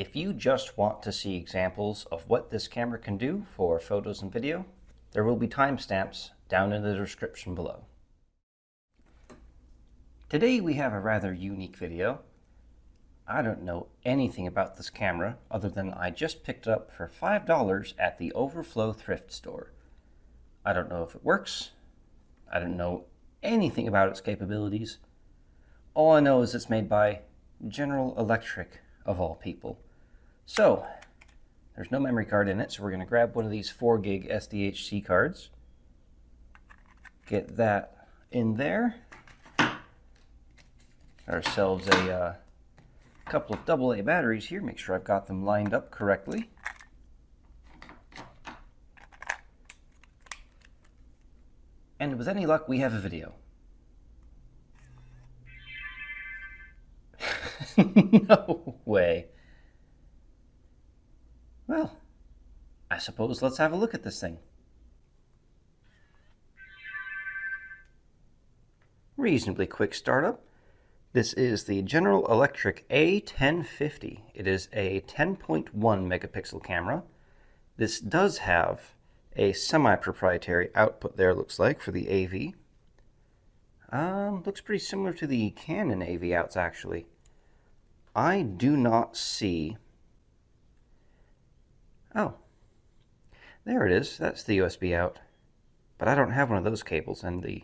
If you just want to see examples of what this camera can do for photos and video, there will be timestamps down in the description below. Today we have a rather unique video. I don't know anything about this camera other than I just picked it up for $5 at the Overflow thrift store. I don't know if it works. I don't know anything about its capabilities. All I know is it's made by General Electric, of all people. So, there's no memory card in it, so we're going to grab one of these 4 gig SDHC cards. Get that in there. Ourselves a couple of AA batteries here. Make sure I've got them lined up correctly. And with any luck, we have a video. No way. Well, I suppose let's have a look at this thing. Reasonably quick startup. This is the General Electric A1050. It is a 10.1 megapixel camera. This does have a semi-proprietary output there, looks like, for the AV. Looks pretty similar to the Canon AV outs, actually. I do not see... Oh, there it is. That's the USB out. But I don't have one of those cables, and the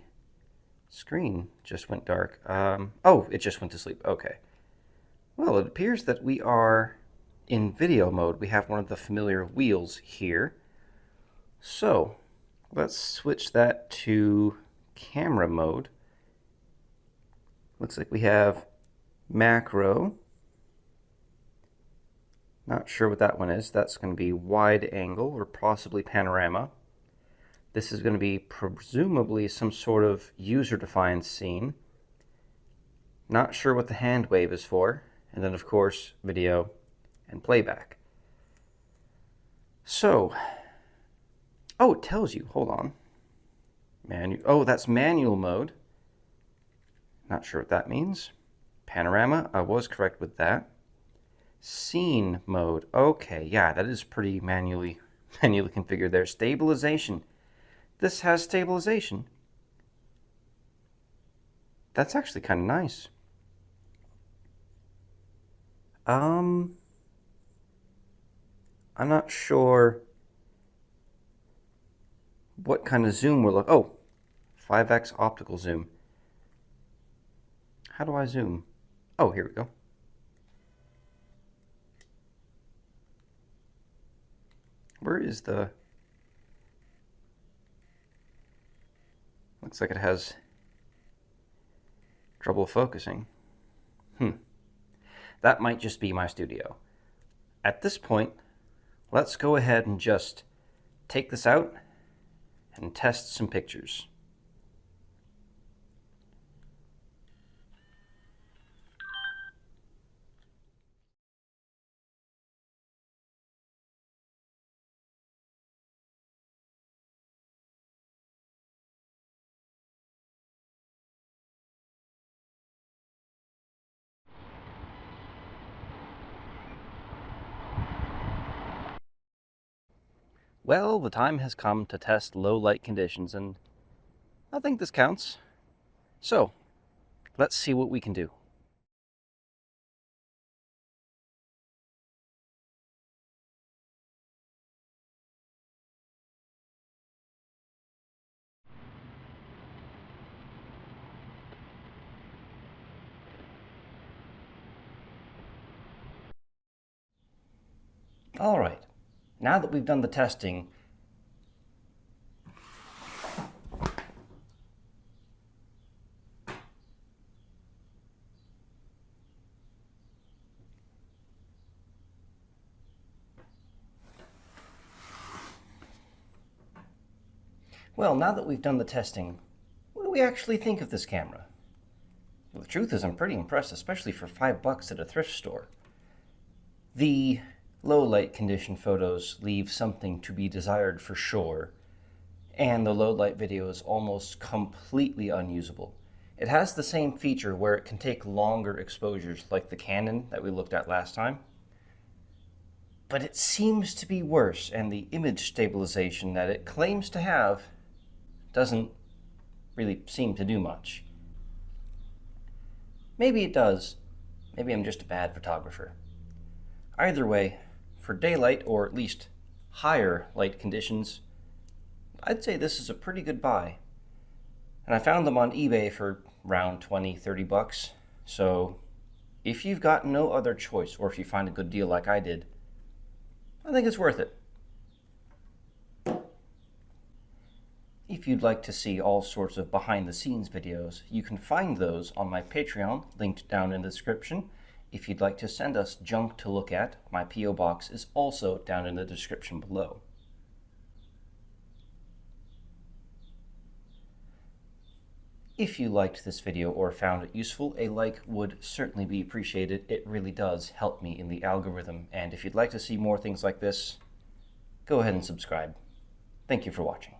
screen just went dark. Oh, it just went to sleep. Okay. Well, it appears that we are in video mode. We have one of the familiar wheels here. So, let's switch that to camera mode. Looks like we have macro. Not sure what that one is. That's going to be wide angle or possibly panorama. This is going to be presumably some sort of user-defined scene. Not sure what the hand wave is for. And then, of course, video and playback. So, oh, it tells you. Hold on. Oh, that's manual mode. Not sure what that means. Panorama, I was correct with that. Scene mode. Okay, yeah, that is pretty manually configured there. Stabilization. This has stabilization. That's actually kind of nice. I'm not sure what kind of zoom we're looking. Oh, 5x optical zoom. How do I zoom? Oh, here we go. Where is the... Looks like it has trouble focusing. That might just be my studio. At this point, let's go ahead and just take this out and test some pictures. Well, the time has come to test low light conditions, and I think this counts. So, let's see what we can do. All right, now that we've done the testing, what do we actually think of this camera? Well, the truth is I'm pretty impressed, especially for $5 at a thrift store. The low light condition photos leave something to be desired for sure, and the low light video is almost completely unusable. It has the same feature where it can take longer exposures like the Canon that we looked at last time, but it seems to be worse, and the image stabilization that it claims to have doesn't really seem to do much. Maybe it does. Maybe I'm just a bad photographer. Either way, for daylight, or at least higher light conditions, I'd say this is a pretty good buy. And I found them on eBay for around 20, 30 bucks. So if you've got no other choice, or if you find a good deal like I did, I think it's worth it. If you'd like to see all sorts of behind-the-scenes videos, you can find those on my Patreon, linked down in the description. If you'd like to send us junk to look at, my P.O. Box is also down in the description below. If you liked this video or found it useful, a like would certainly be appreciated. It really does help me in the algorithm, and if you'd like to see more things like this, go ahead and subscribe. Thank you for watching.